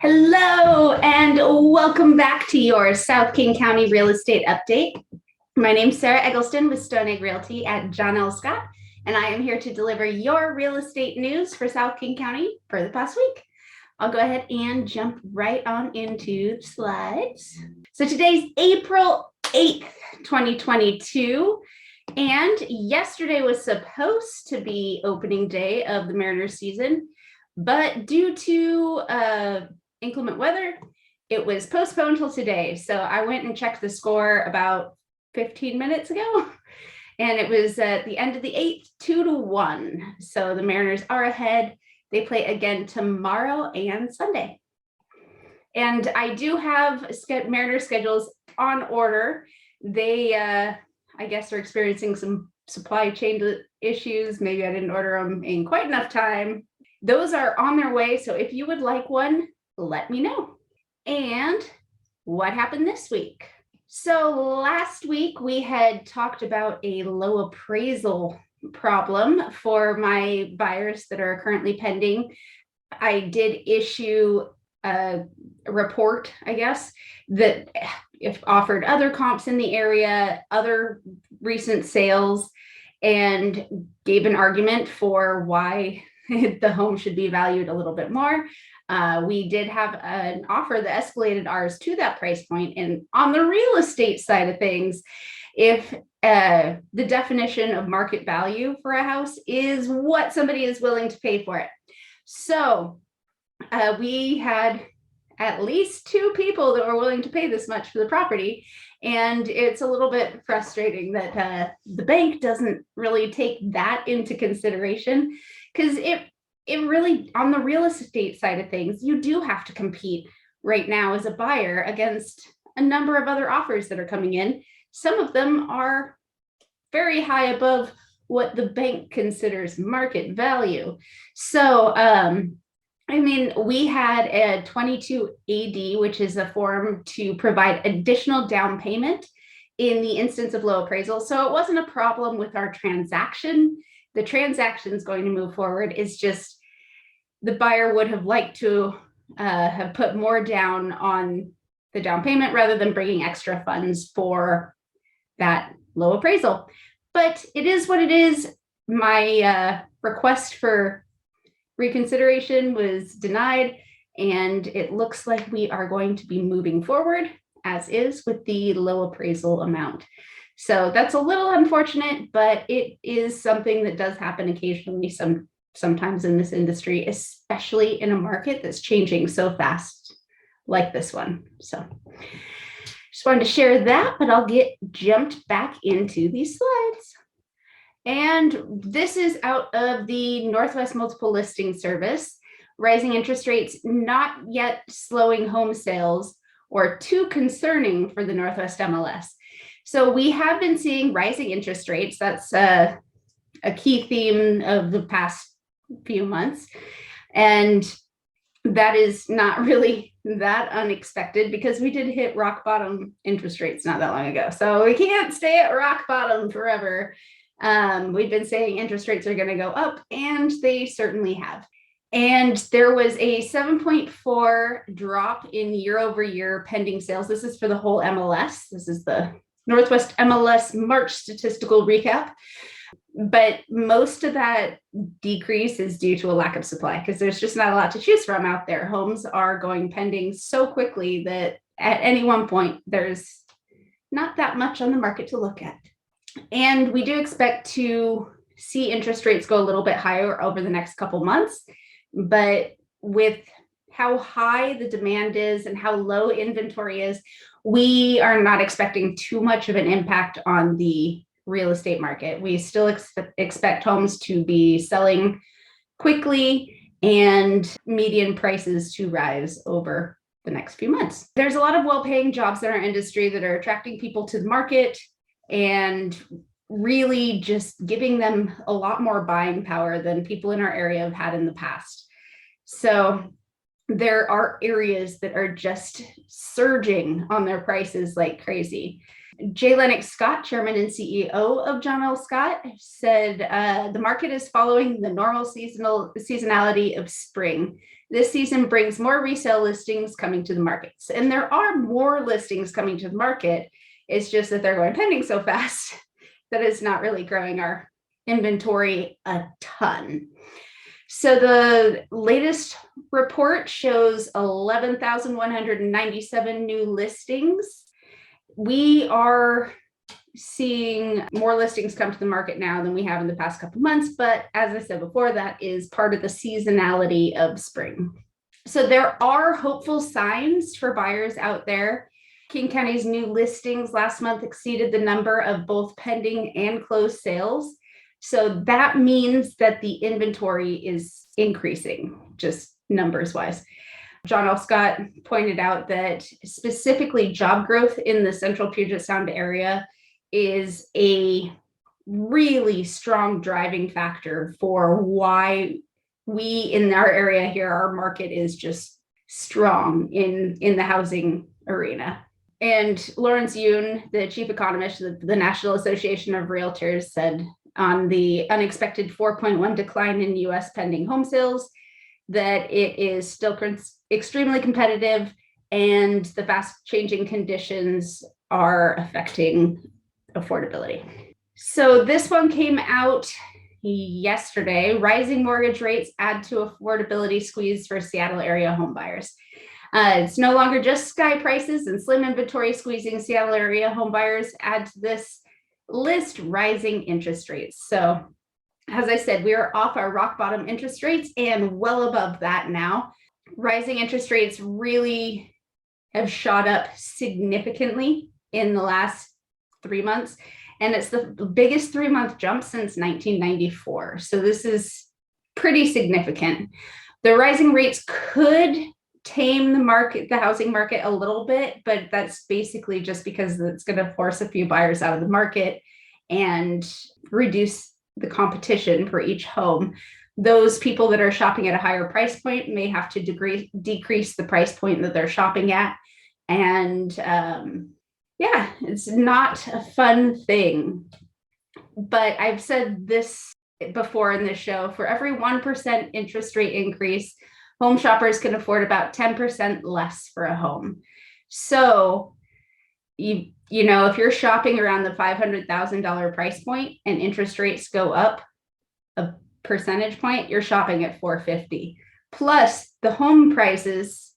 Hello, and welcome back to your South King County real estate update. My name is Sarah Eggleston with Stone Egg Realty at John L. Scott, and I am here to deliver your real estate news for South King County for the past week. I'll go ahead and jump right on into the slides. So today's April 8th, 2022. And yesterday was supposed to be opening day of the Mariners season, but due to inclement weather, it was postponed till today. So I went and checked the score about 15 minutes ago, and it was at the end of the 8th, 2-1. So the Mariners are ahead. They play again tomorrow and Sunday. And I do have Mariners schedules on order. They, I guess, are experiencing some supply chain issues. Maybe I didn't order them in quite enough time. Those are on their way. So if you would like one, let me know. And what happened this week? So last week we had talked about a low appraisal problem for my buyers that are currently pending. I did issue a report, I guess, that if offered other comps in the area, other recent sales, and gave an argument for why the home should be valued a little bit more. We did have an offer that escalated ours to that price point. And on the real estate side of things, if the definition of market value for a house is what somebody is willing to pay for it. So we had at least 2 people that were willing to pay this much for the property. And it's a little bit frustrating that the bank doesn't really take that into consideration, because it really, on the real estate side of things, you do have to compete right now as a buyer against a number of other offers that are coming in. Some of them are very high above what the bank considers market value. So, I mean, we had a 22 AD, which is a form to provide additional down payment in the instance of low appraisal. So it wasn't a problem with our transaction. The transaction is going to move forward. It's just the buyer would have liked to have put more down on the down payment rather than bringing extra funds for that low appraisal. But it is what it is. My request for reconsideration was denied, and it looks like we are going to be moving forward as is with the low appraisal amount. So that's a little unfortunate, but it is something that does happen occasionally, sometimes in this industry, especially in a market that's changing so fast like this one. So just wanted to share that, but I'll get jumped back into these slides. And this is out of the Northwest Multiple Listing Service. Rising interest rates not yet slowing home sales, or too concerning for the Northwest MLS. So we have been seeing rising interest rates. That's a key theme of the past few months. And that is not really that unexpected, because we did hit rock bottom interest rates not that long ago. So we can't stay at rock bottom forever. We've been saying interest rates are going to go up, and they certainly have. And there was a 7.4 drop in year-over-year pending sales. This is for the whole MLS. This is the Northwest MLS March statistical recap. But most of that decrease is due to a lack of supply, because there's just not a lot to choose from out there. Homes are going pending so quickly that at any one point, there's not that much on the market to look at. And we do expect to see interest rates go a little bit higher over the next couple months. But with how high the demand is and how low inventory is, we are not expecting too much of an impact on the real estate market. We still expect homes to be selling quickly and median prices to rise over the next few months. There's a lot of well-paying jobs in our industry that are attracting people to the market and really just giving them a lot more buying power than people in our area have had in the past. So there are areas that are just surging on their prices like crazy. J. Lennox Scott, Chairman and CEO of John L. Scott, said the market is following the normal seasonality of spring. This season brings more resale listings coming to the markets. And there are more listings coming to the market. It's just that they're going pending so fast that it's not really growing our inventory a ton. So the latest report shows 11,197 new listings. We are seeing more listings come to the market now than we have in the past couple months, but as I said before, that is part of the seasonality of spring. So there are hopeful signs for buyers out there. King County's new listings last month exceeded the number of both pending and closed sales. So that means that the inventory is increasing, just numbers wise. John L. Scott pointed out that specifically job growth in the central Puget Sound area is a really strong driving factor for why we in our area here, our market is just strong in the housing arena. And Lawrence Yoon, the chief economist of the National Association of Realtors, said on the unexpected 4.1 decline in U.S. pending home sales that it is still extremely competitive and the fast changing conditions are affecting affordability. So this one came out yesterday. Rising mortgage rates add to affordability squeeze for Seattle area home buyers. It's no longer just sky prices and slim inventory squeezing Seattle area home buyers. Add to this list rising interest rates. So as I said, we are off our rock bottom interest rates and well above that now. Rising interest rates really have shot up significantly in the last 3 months. And it's the biggest 3-month jump since 1994. So this is pretty significant. The rising rates could tame the housing market a little bit, but that's basically just because it's going to force a few buyers out of the market and reduce the competition for each home. Those people that are shopping at a higher price point may have to decrease the price point that they're shopping at. And yeah, it's not a fun thing. But I've said this before in this show, for every 1% interest rate increase, home shoppers can afford about 10% less for a home. So you know, if you're shopping around the $500,000 price point and interest rates go up a percentage point, you're shopping at $450,000. Plus the home prices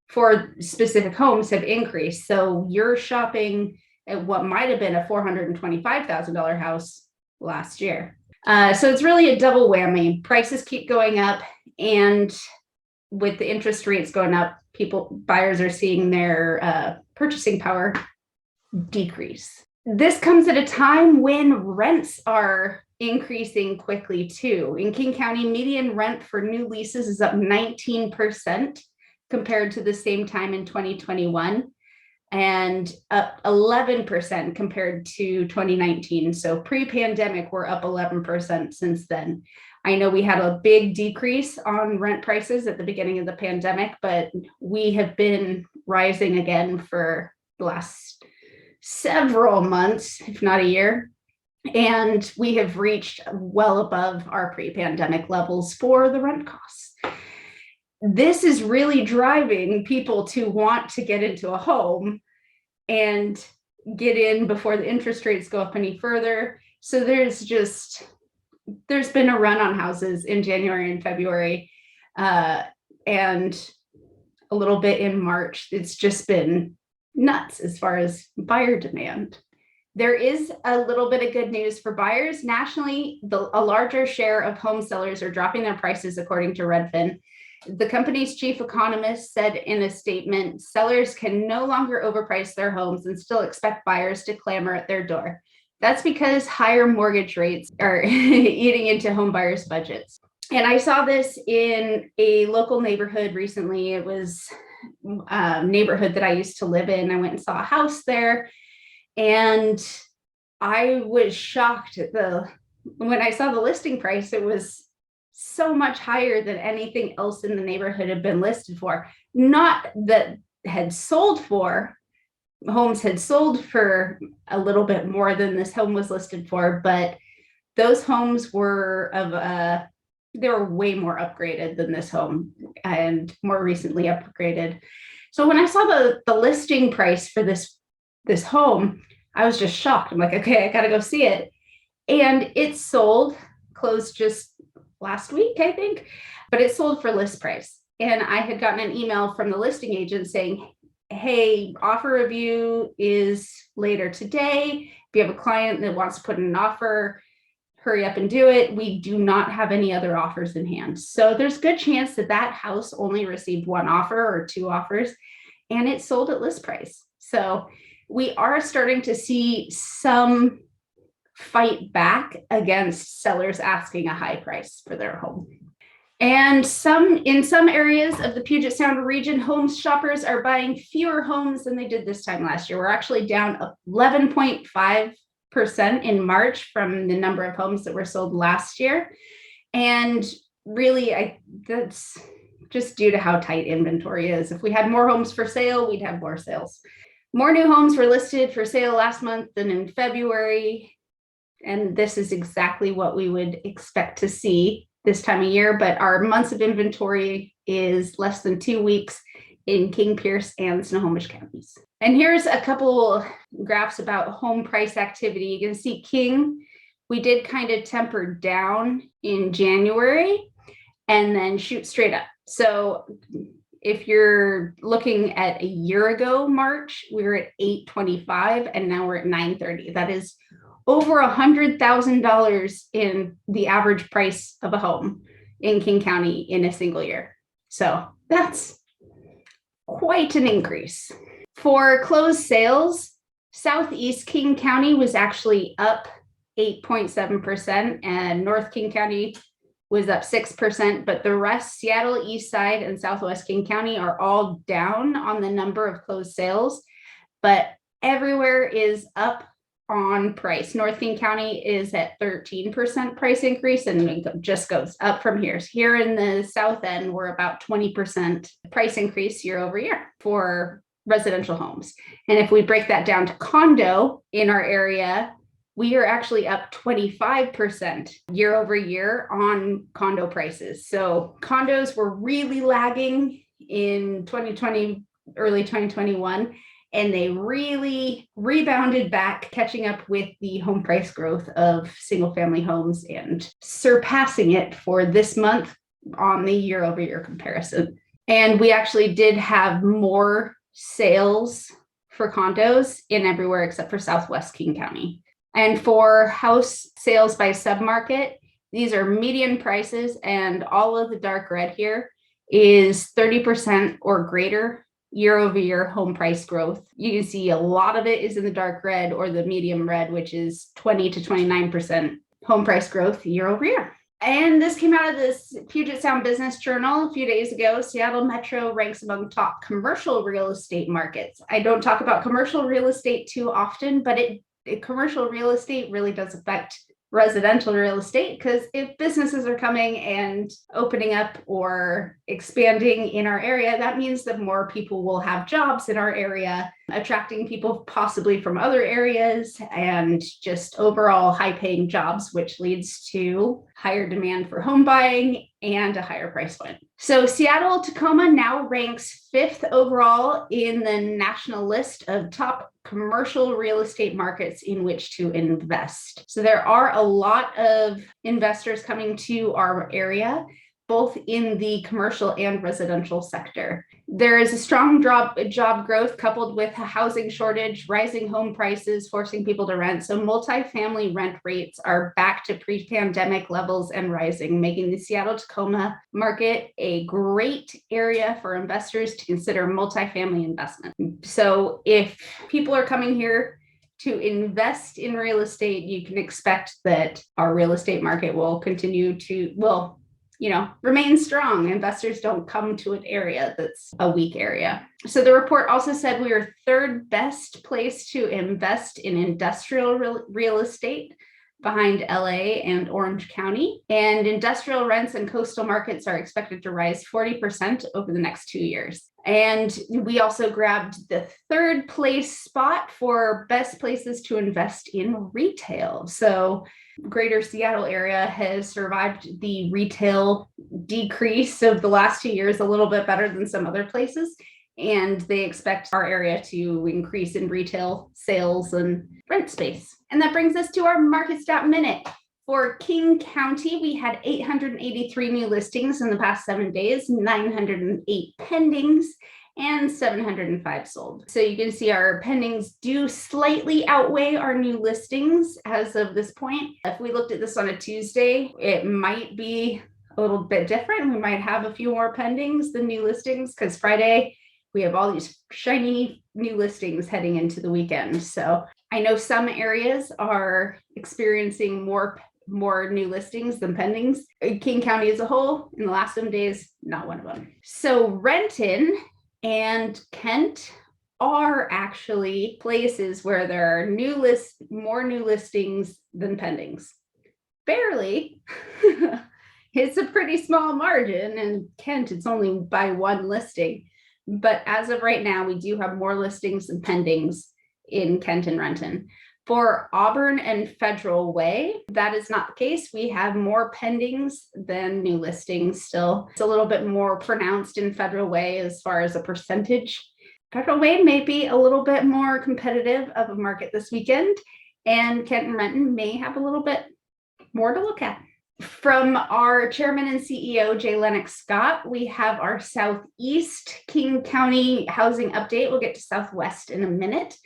for specific homes have increased. So you're shopping at what might have been a $425,000 house last year. So it's really a double whammy. Prices keep going up, and with the interest rates going up, buyers are seeing their purchasing power decrease. This comes at a time when rents are increasing quickly too. In King County, median rent for new leases is up 19% compared to the same time in 2021, and up 11% compared to 2019. So pre-pandemic, we're up 11% since then. I know we had a big decrease on rent prices at the beginning of the pandemic, but we have been rising again for the last several months, if not a year. And we have reached well above our pre-pandemic levels for the rent costs. This is really driving people to want to get into a home and get in before the interest rates go up any further. So there's been a run on houses in January and February, and a little bit in March. It's just been nuts as far as buyer demand. There is a little bit of good news for buyers. Nationally, a larger share of home sellers are dropping their prices, according to Redfin. The company's chief economist said in a statement, sellers can no longer overprice their homes and still expect buyers to clamor at their door. That's because higher mortgage rates are eating into home buyers' budgets. And I saw this in a local neighborhood recently. It was a neighborhood that I used to live in. I went and saw a house there, and I was shocked when I saw the listing price. It was so much higher than anything else in the neighborhood had been listed for. Not that had sold for, homes had sold for a little bit more than this home was listed for, but those homes were they were way more upgraded than this home and more recently upgraded. So when I saw the listing price for this home, I was just shocked. I'm like, okay, I gotta go see it. And it closed just last week, I think, but it sold for list price. And I had gotten an email from the listing agent saying, hey, offer review is later today. If you have a client that wants to put in an offer, hurry up and do it. We do not have any other offers in hand. So there's a good chance that house only received one offer or two offers, and it sold at list price. So we are starting to see some fight back against sellers asking a high price for their home. And in some areas of the Puget Sound region, home shoppers are buying fewer homes than they did this time last year. We're actually down 11.5% in March from the number of homes that were sold last year. And really, that's just due to how tight inventory is. If we had more homes for sale, we'd have more sales. More new homes were listed for sale last month than in February. And this is exactly what we would expect to see this time of year, but our months of inventory is less than 2 weeks in King, Pierce, and Snohomish counties. And here's a couple graphs about home price activity. You can see King, we did kind of temper down in January and then shoot straight up. So if you're looking at a year ago, March, we were at 825 and now we're at 930. That is over $100,000 in the average price of a home in King County in a single year. So that's quite an increase. For closed sales, Southeast King County was actually up 8.7% and North King County was up 6%, but the rest, Seattle, East Side, and Southwest King County are all down on the number of closed sales, but everywhere is up on price. North King County is at 13% price increase and it just goes up from here. So here in the south end, we're about 20% price increase year over year for residential homes. And if we break that down to condo in our area, we are actually up 25% year over year on condo prices. So condos were really lagging in 2020, early 2021. And they really rebounded back, catching up with the home price growth of single family homes and surpassing it for this month on the year over year comparison. And we actually did have more sales for condos in everywhere except for Southwest King County. And for house sales by submarket, these are median prices, and all of the dark red here is 30% or greater year over year home price growth. You can see a lot of it is in the dark red or the medium red, which is 20 to 29% home price growth year over year. And this came out of this Puget Sound Business Journal a few days ago. Seattle Metro ranks among top commercial real estate markets. I don't talk about commercial real estate too often, but commercial real estate really does affect residential real estate, because if businesses are coming and opening up or expanding in our area, that means that more people will have jobs in our area, attracting people possibly from other areas and just overall high paying jobs, which leads to higher demand for home buying and a higher price point. So Seattle Tacoma now ranks 5th overall in the national list of top commercial real estate markets in which to invest. So there are a lot of investors coming to our area, both in the commercial and residential sector. There is a strong job growth coupled with a housing shortage, rising home prices, forcing people to rent. So multifamily rent rates are back to pre-pandemic levels and rising, making the Seattle Tacoma market a great area for investors to consider multifamily investment. So if people are coming here to invest in real estate, you can expect that our real estate market will continue to, remain strong. Investors don't come to an area that's a weak area. So the report also said we are 3rd best place to invest in industrial real estate. behind LA and Orange County. And industrial rents and coastal markets are expected to rise 40% over the next 2 years. And we also grabbed the third place spot for best places to invest in retail. So Greater Seattle area has survived the retail decrease of the last 2 years a little bit better than some other places. And they expect our area to increase in retail sales and rent space. And that brings us to our market stat minute. For King County, we had 883 new listings in the past 7 days, 908 pendings, and 705 sold. So you can see our pendings do slightly outweigh our new listings as of this point. If we looked at this on a Tuesday, it might be a little bit different. We might have a few more pendings than new listings because Friday, we have all these shiny new listings heading into the weekend. So I know some areas are experiencing more new listings than pendings. King County as a whole, in the last 7 days, not one of them. So Renton and Kent are actually places where there are more new listings than pendings. Barely. It's a pretty small margin, and Kent, it's only by one listing. But as of right now, we do have more listings than pendings in Kent and Renton. For Auburn and Federal Way, that is not the case. We have more pendings than new listings still. It's a little bit more pronounced in Federal Way as far as a percentage. Federal Way may be a little bit more competitive of a market this weekend, and Kent and Renton may have a little bit more to look at. From our chairman and CEO, Jay Lennox Scott, we have our Southeast King County housing update. We'll get to Southwest in a minute,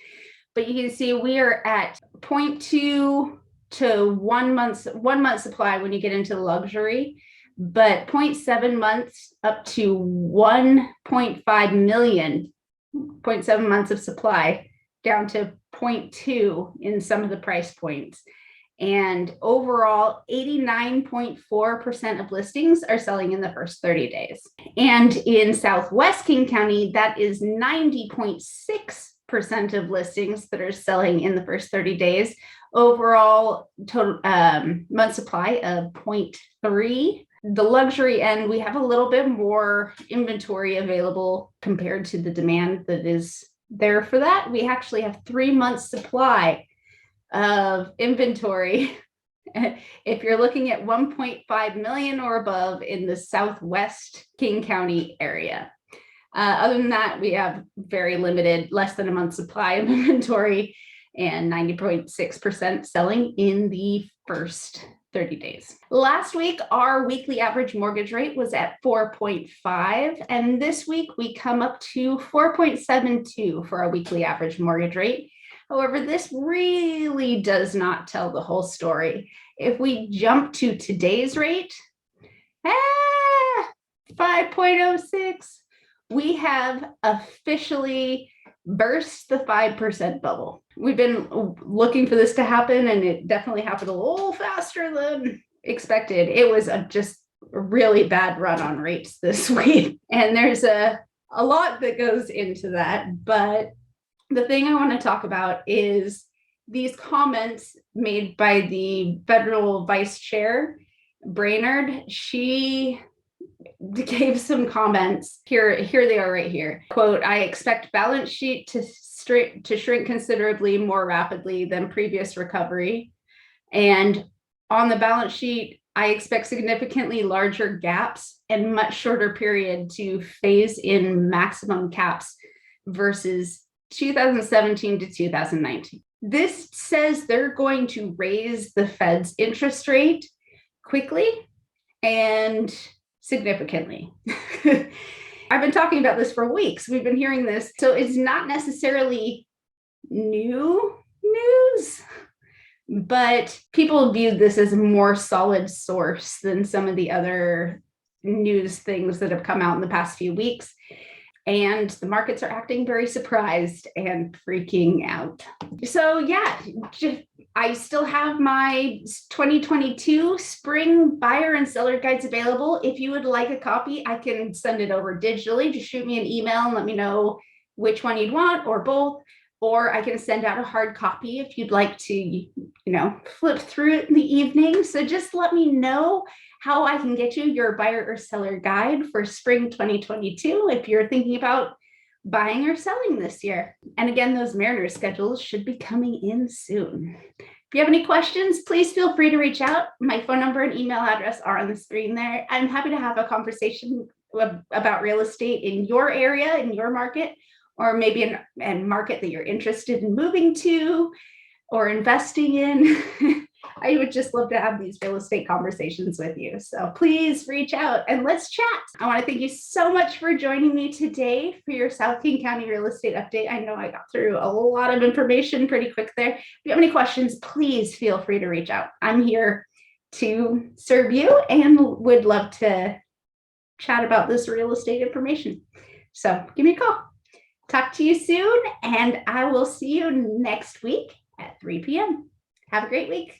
but you can see we are at 0.2 to 1 month supply when you get into luxury, but 0.7 months up to 1.5 million, 0.7 months of supply down to 0.2 in some of the price points. And overall, 89.4% of listings are selling in the first 30 days. And in Southwest King County, that is 90.6% of listings that are selling in the first 30 days. Overall, total month supply of 0.3. The luxury end, we have a little bit more inventory available compared to the demand that is there for that. We actually have 3 months supply of inventory if you're looking at 1.5 million or above in the Southwest King County area. Other than that, we have very limited, less than a month supply of inventory and 90.6% selling in the first 30 days. Last week, our weekly average mortgage rate was at 4.5, and this week we come up to 4.72 for our weekly average mortgage rate. However, this really does not tell the whole story. If we jump to today's rate, 5.06, we have officially burst the 5% bubble. We've been looking for this to happen, and it definitely happened a little faster than expected. It was just a really bad run on rates this week. And there's a lot that goes into that, but the thing I want to talk about is these comments made by the federal vice chair, Brainerd. She gave some comments. Here they are right here. Quote, "I expect balance sheet to shrink considerably more rapidly than previous recovery. And on the balance sheet, I expect significantly larger gaps and much shorter period to phase in maximum caps versus 2017 to 2019. This says they're going to raise the Fed's interest rate quickly and significantly." I've been talking about this for weeks. We've been hearing this. So it's not necessarily new news, but people viewed this as a more solid source than some of the other news things that have come out in the past few weeks. And the markets are acting very surprised and freaking out. So yeah, I still have my 2022 spring buyer and seller guides available. If you would like a copy, I can send it over digitally. Just shoot me an email and let me know which one you'd want or both. or I can send out a hard copy if you'd like to, flip through it in the evening. So just let me know how I can get you your buyer or seller guide for spring 2022 if you're thinking about buying or selling this year. And again, those Mariners schedules should be coming in soon. If you have any questions, please feel free to reach out. My phone number and email address are on the screen there. I'm happy to have a conversation about real estate in your area, in your market, or maybe a market that you're interested in moving to or investing in. I would just love to have these real estate conversations with you. So please reach out and let's chat. I want to thank you so much for joining me today for your South King County real estate update. I know I got through a lot of information pretty quick there. If you have any questions, please feel free to reach out. I'm here to serve you and would love to chat about this real estate information. So give me a call. Talk to you soon, and I will see you next week at 3 p.m. Have a great week.